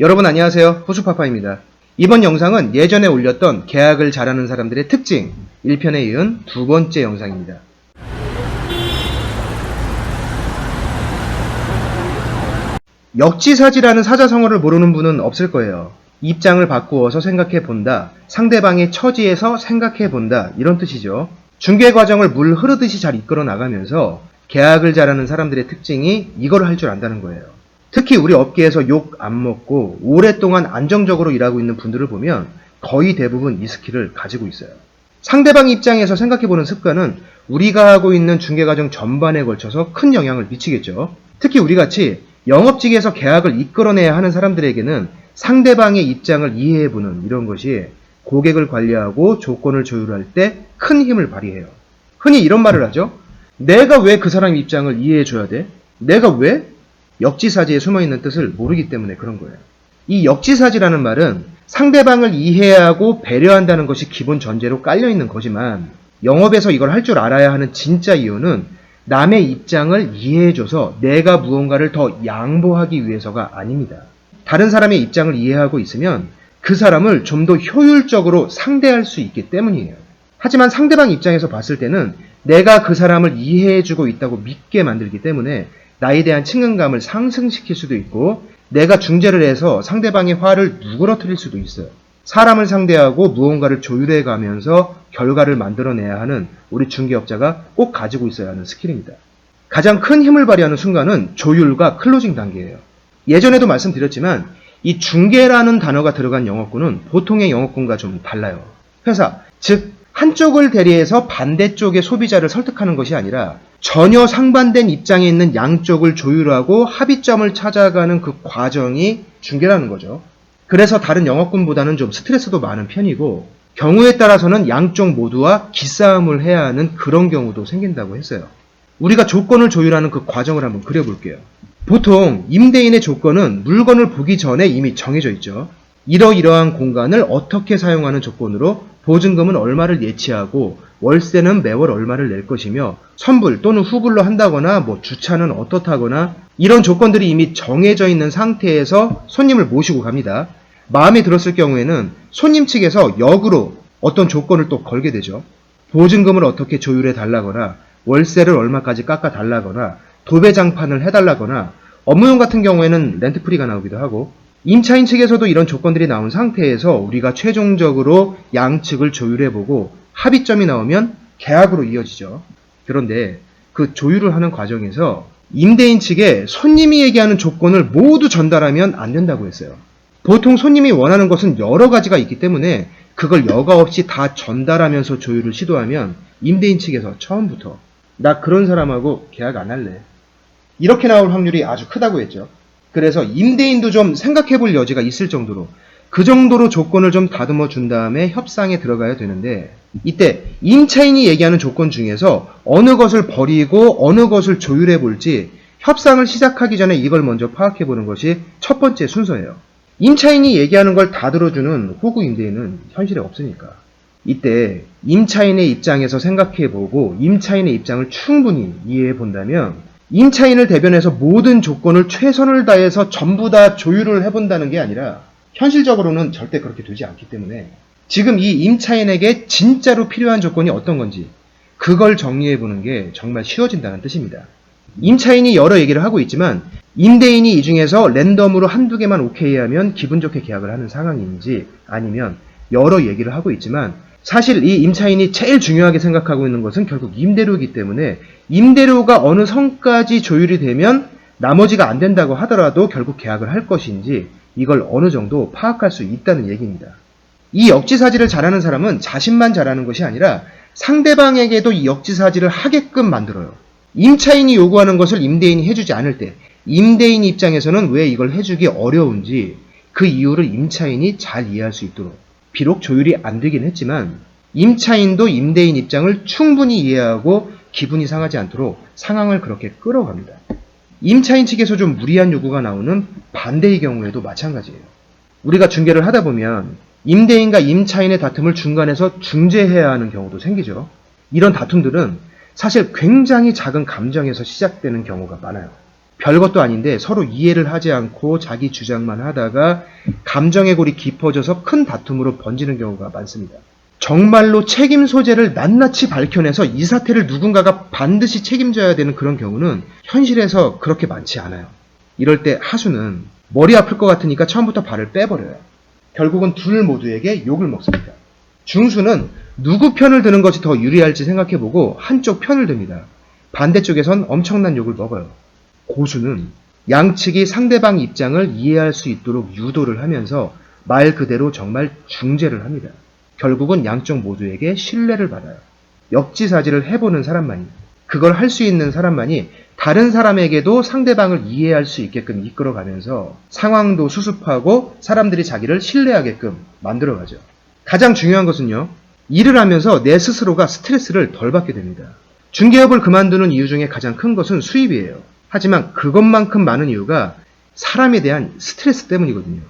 여러분 안녕하세요. 호수파파입니다. 이번 영상은 예전에 올렸던 계약을 잘하는 사람들의 특징 1편에 이은 두 번째 영상입니다. 역지사지라는 사자성어를 모르는 분은 없을 거예요. 입장을 바꾸어서 생각해 본다, 상대방의 처지에서 생각해 본다, 이런 뜻이죠. 중개 과정을 물 흐르듯이 잘 이끌어 나가면서 계약을 잘하는 사람들의 특징이 이걸 할 줄 안다는 거예요. 특히 우리 업계에서 욕 안 먹고 오랫동안 안정적으로 일하고 있는 분들을 보면 거의 대부분 이 스킬을 가지고 있어요. 상대방 입장에서 생각해보는 습관은 우리가 하고 있는 중개과정 전반에 걸쳐서 큰 영향을 미치겠죠. 특히 우리같이 영업직에서 계약을 이끌어내야 하는 사람들에게는 상대방의 입장을 이해해보는 이런 것이 고객을 관리하고 조건을 조율할 때 큰 힘을 발휘해요. 흔히 이런 말을 하죠. 내가 왜 그 사람 입장을 이해해줘야 돼? 내가 왜? 역지사지에 숨어있는 뜻을 모르기 때문에 그런 거예요. 이 역지사지라는 말은 상대방을 이해하고 배려한다는 것이 기본 전제로 깔려있는 거지만 영업에서 이걸 할 줄 알아야 하는 진짜 이유는 남의 입장을 이해해줘서 내가 무언가를 더 양보하기 위해서가 아닙니다. 다른 사람의 입장을 이해하고 있으면 그 사람을 좀 더 효율적으로 상대할 수 있기 때문이에요. 하지만 상대방 입장에서 봤을 때는 내가 그 사람을 이해해주고 있다고 믿게 만들기 때문에 나에 대한 친근감을 상승시킬 수도 있고 내가 중재를 해서 상대방의 화를 누그러뜨릴 수도 있어요. 사람을 상대하고 무언가를 조율해 가면서 결과를 만들어내야 하는 우리 중개업자가 꼭 가지고 있어야 하는 스킬입니다. 가장 큰 힘을 발휘하는 순간은 조율과 클로징 단계예요. 예전에도 말씀드렸지만 이 중개라는 단어가 들어간 영업군은 보통의 영업군과 좀 달라요. 회사, 즉 한쪽을 대리해서 반대쪽의 소비자를 설득하는 것이 아니라 전혀 상반된 입장에 있는 양쪽을 조율하고 합의점을 찾아가는 그 과정이 중개라는 거죠. 그래서 다른 영업군보다는 좀 스트레스도 많은 편이고 경우에 따라서는 양쪽 모두와 기싸움을 해야 하는 그런 경우도 생긴다고 했어요. 우리가 조건을 조율하는 그 과정을 한번 그려볼게요. 보통 임대인의 조건은 물건을 보기 전에 이미 정해져 있죠. 이러이러한 공간을 어떻게 사용하는 조건으로 보증금은 얼마를 예치하고 월세는 매월 얼마를 낼 것이며 선불 또는 후불로 한다거나 주차는 어떻다거나 이런 조건들이 이미 정해져 있는 상태에서 손님을 모시고 갑니다. 마음에 들었을 경우에는 손님 측에서 역으로 어떤 조건을 또 걸게 되죠. 보증금을 어떻게 조율해 달라거나 월세를 얼마까지 깎아 달라거나 도배장판을 해달라거나 업무용 같은 경우에는 렌트프리가 나오기도 하고 임차인 측에서도 이런 조건들이 나온 상태에서 우리가 최종적으로 양측을 조율해보고 합의점이 나오면 계약으로 이어지죠. 그런데 그 조율을 하는 과정에서 임대인 측에 손님이 얘기하는 조건을 모두 전달하면 안 된다고 했어요. 보통 손님이 원하는 것은 여러 가지가 있기 때문에 그걸 여과 없이 다 전달하면서 조율을 시도하면 임대인 측에서 처음부터 나 그런 사람하고 계약 안 할래. 이렇게 나올 확률이 아주 크다고 했죠. 그래서 임대인도 좀 생각해 볼 여지가 있을 정도로 그 정도로 조건을 좀 다듬어 준 다음에 협상에 들어가야 되는데 이때 임차인이 얘기하는 조건 중에서 어느 것을 버리고 어느 것을 조율해 볼지 협상을 시작하기 전에 이걸 먼저 파악해 보는 것이 첫 번째 순서예요. 임차인이 얘기하는 걸 다 들어주는 호구 임대인은 현실에 없으니까 이때 임차인의 입장에서 생각해 보고 임차인의 입장을 충분히 이해해 본다면 임차인을 대변해서 모든 조건을 최선을 다해서 전부 다 조율을 해본다는 게 아니라 현실적으로는 절대 그렇게 되지 않기 때문에 지금 이 임차인에게 진짜로 필요한 조건이 어떤 건지 그걸 정리해보는 게 정말 쉬워진다는 뜻입니다. 임차인이 여러 얘기를 하고 있지만 임대인이 이 중에서 랜덤으로 한두 개만 오케이 하면 기분 좋게 계약을 하는 상황인지 아니면 여러 얘기를 하고 있지만 사실 이 임차인이 제일 중요하게 생각하고 있는 것은 결국 임대료이기 때문에 임대료가 어느 선까지 조율이 되면 나머지가 안 된다고 하더라도 결국 계약을 할 것인지 이걸 어느 정도 파악할 수 있다는 얘기입니다. 이 역지사지를 잘하는 사람은 자신만 잘하는 것이 아니라 상대방에게도 이 역지사지를 하게끔 만들어요. 임차인이 요구하는 것을 임대인이 해주지 않을 때 임대인 입장에서는 왜 이걸 해주기 어려운지 그 이유를 임차인이 잘 이해할 수 있도록 비록 조율이 안 되긴 했지만 임차인도 임대인 입장을 충분히 이해하고 기분이 상하지 않도록 상황을 그렇게 끌어갑니다. 임차인 측에서 좀 무리한 요구가 나오는 반대의 경우에도 마찬가지예요. 우리가 중개를 하다 보면 임대인과 임차인의 다툼을 중간에서 중재해야 하는 경우도 생기죠. 이런 다툼들은 사실 굉장히 작은 감정에서 시작되는 경우가 많아요. 별것도 아닌데 서로 이해를 하지 않고 자기 주장만 하다가 감정의 골이 깊어져서 큰 다툼으로 번지는 경우가 많습니다. 정말로 책임 소재를 낱낱이 밝혀내서 이 사태를 누군가가 반드시 책임져야 되는 그런 경우는 현실에서 그렇게 많지 않아요. 이럴 때 하수는 머리 아플 것 같으니까 처음부터 발을 빼버려요. 결국은 둘 모두에게 욕을 먹습니다. 중수는 누구 편을 드는 것이 더 유리할지 생각해보고 한쪽 편을 듭니다. 반대쪽에선 엄청난 욕을 먹어요. 고수는 양측이 상대방 입장을 이해할 수 있도록 유도를 하면서 말 그대로 정말 중재를 합니다. 결국은 양쪽 모두에게 신뢰를 받아요. 역지사지를 해보는 사람만이, 그걸 할 수 있는 사람만이 다른 사람에게도 상대방을 이해할 수 있게끔 이끌어가면서 상황도 수습하고 사람들이 자기를 신뢰하게끔 만들어가죠. 가장 중요한 것은요, 일을 하면서 내 스스로가 스트레스를 덜 받게 됩니다. 중개업을 그만두는 이유 중에 가장 큰 것은 수입이에요. 하지만 그것만큼 많은 이유가 사람에 대한 스트레스 때문이거든요.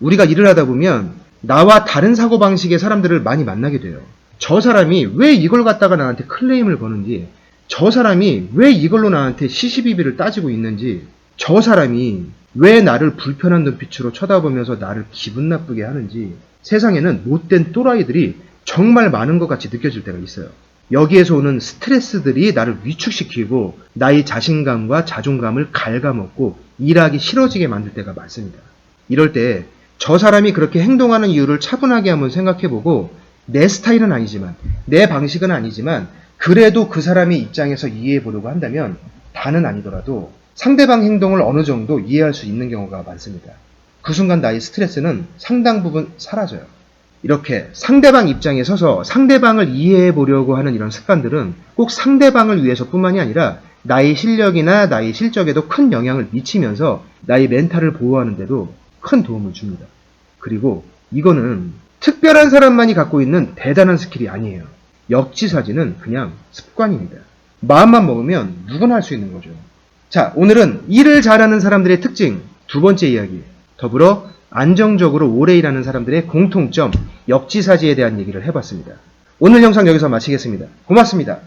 우리가 일을 하다 보면 나와 다른 사고방식의 사람들을 많이 만나게 돼요. 저 사람이 왜 이걸 갖다가 나한테 클레임을 거는지, 저 사람이 왜 이걸로 나한테 시시비비를 따지고 있는지, 저 사람이 왜 나를 불편한 눈빛으로 쳐다보면서 나를 기분 나쁘게 하는지, 세상에는 못된 또라이들이 정말 많은 것 같이 느껴질 때가 있어요. 여기에서 오는 스트레스들이 나를 위축시키고 나의 자신감과 자존감을 갉아먹고 일하기 싫어지게 만들 때가 많습니다. 이럴 때 저 사람이 그렇게 행동하는 이유를 차분하게 한번 생각해보고 내 스타일은 아니지만, 내 방식은 아니지만 그래도 그 사람의 입장에서 이해해보려고 한다면 다는 아니더라도 상대방 행동을 어느 정도 이해할 수 있는 경우가 많습니다. 그 순간 나의 스트레스는 상당 부분 사라져요. 이렇게 상대방 입장에 서서 상대방을 이해해 보려고 하는 이런 습관들은 꼭 상대방을 위해서뿐만이 아니라 나의 실력이나 나의 실적에도 큰 영향을 미치면서 나의 멘탈을 보호하는 데도 큰 도움을 줍니다. 그리고 이거는 특별한 사람만이 갖고 있는 대단한 스킬이 아니에요. 역지사지는 그냥 습관입니다. 마음만 먹으면 누구나 할 수 있는 거죠. 자, 오늘은 일을 잘하는 사람들의 특징, 두 번째 이야기, 더불어 안정적으로 오래 일하는 사람들의 공통점, 역지사지에 대한 얘기를 해봤습니다. 오늘 영상 여기서 마치겠습니다. 고맙습니다.